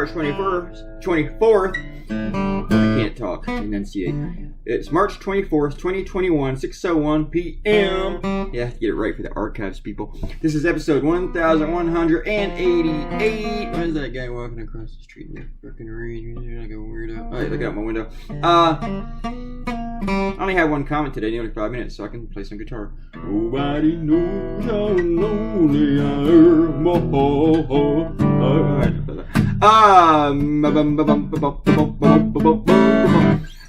March 24th. I can't talk. Enunciate. It's March 24th, 2021, 6:01 p.m. Yeah, get it right for the archives, people. This is episode 1188. What is that guy walking across the street? Fucking reading like a weirdo. Oh, look out my window. I only have one comment today, nearly 5 minutes, so I can play some guitar. Nobody knows how lonely I am.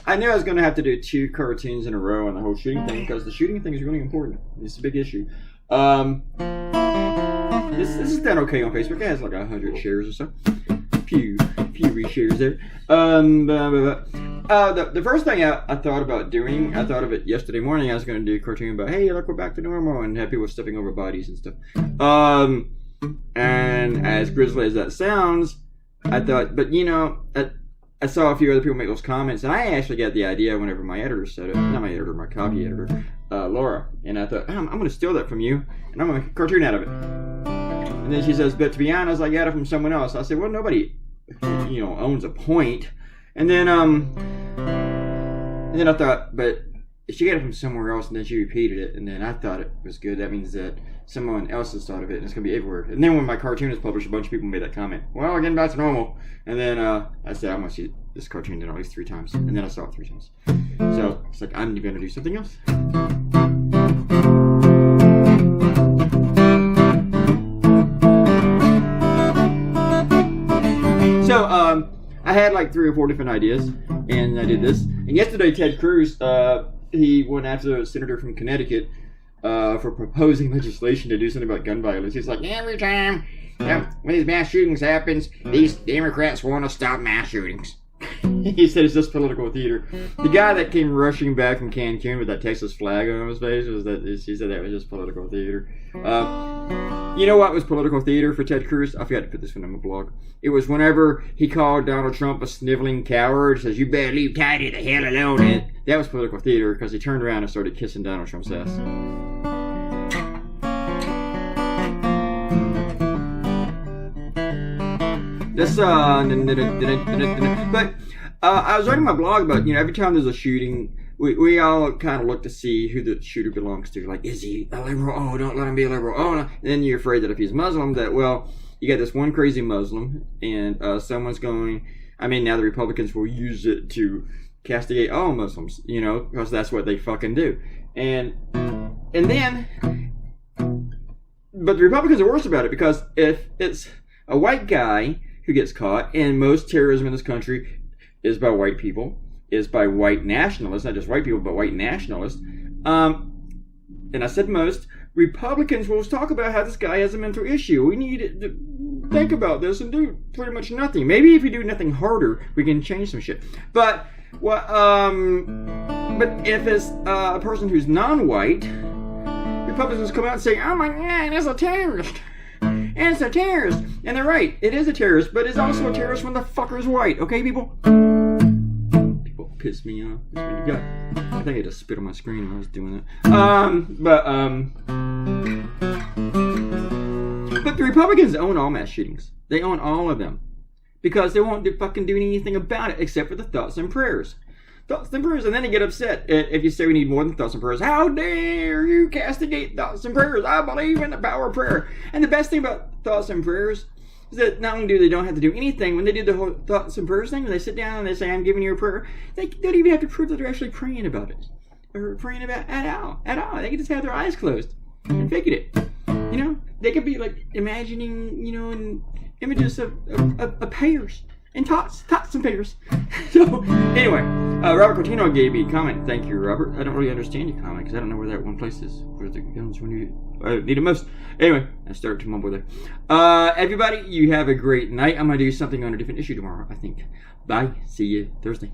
I knew I was going to have to do 2 cartoons in a row on the whole shooting thing, because the shooting thing is really important. It's a big issue. This is done okay on Facebook. It has like 100 shares or so. Few reshares there. The first thing I thought about doing, I thought of it yesterday morning. I was going to do a cartoon about, hey, look, we're back to normal, and have people stepping over bodies and stuff. And as grisly as that sounds, I thought, but you know, I saw a few other people make those comments, and I actually got the idea whenever my editor said it. Not my editor, my copy editor, Laura. And I thought, I'm going to steal that from you, and I'm going to make a cartoon out of it. And then she says, but to be honest, I got it from someone else. I said, well, nobody, owns a point. And then I thought, but she got it from somewhere else, and then she repeated it, and then I thought it was good. That means that someone else has thought of it, and it's going to be everywhere. And then when my cartoon is published, a bunch of people made that comment. Well, getting back to normal. And then I said, I'm going to see this cartoon at least 3 times. And then I saw it 3 times. So it's like, I'm going to do something else. So, I had like 3 or 4 different ideas, and I did this. And yesterday, Ted Cruz, he went after a senator from Connecticut for proposing legislation to do something about gun violence. He's like, every time when these mass shootings happens, these Democrats want to stop mass shootings. He said it's just political theater. The guy that came rushing back from Cancun with that Texas flag on his face, he said that was just political theater. You know what was political theater for Ted Cruz? I forgot to put this one on my blog. It was whenever he called Donald Trump a sniveling coward, says, you better leave Tidy the hell alone. And that was political theater because he turned around and started kissing Donald Trump's ass. This, but I was writing my blog about, every time there's a shooting, we all kind of look to see who the shooter belongs to. Like, is he a liberal? Oh, don't let him be a liberal. Oh, no. And then you're afraid that if he's Muslim, that, well, you got this one crazy Muslim, and someone's going, now the Republicans will use it to castigate all Muslims, because that's what they fucking do. And then, but the Republicans are worse about it, because if it's a white guy who gets caught, and most terrorism in this country is by white people, is by white nationalists, not just white people, but white nationalists. And I said most, Republicans will talk about how this guy has a mental issue. We need to think about this and do pretty much nothing. Maybe if we do nothing harder, we can change some shit. But if it's a person who's non-white, Republicans come out and say, oh my God, it's a terrorist. And it's a terrorist. And they're right. It is a terrorist, but it's also a terrorist when the fucker's white. Okay, people? People piss me off. I think I just spit on my screen when I was doing that. But the Republicans own all mass shootings. They own all of them. Because they won't fucking do anything about it except for the thoughts and prayers. Thoughts and prayers, and then they get upset if you say we need more than thoughts and prayers. How dare you castigate thoughts and prayers? I believe in the power of prayer. And the best thing about thoughts and prayers is that not only do they don't have to do anything, when they do the whole thoughts and prayers thing, when they sit down and they say, I'm giving you a prayer, they don't even have to prove that they're actually praying about it. Or praying about it at all. They can just have their eyes closed and faking it. They could be like imagining, images of prayers. And tots and prayers. So, anyway, Robert Cortino gave me a comment. Thank you, Robert. I don't really understand your comment because I don't know where that one place is. Where's the guns when you need it most? Anyway, I started to mumble there. Everybody, you have a great night. I'm going to do something on a different issue tomorrow, I think. Bye. See you Thursday.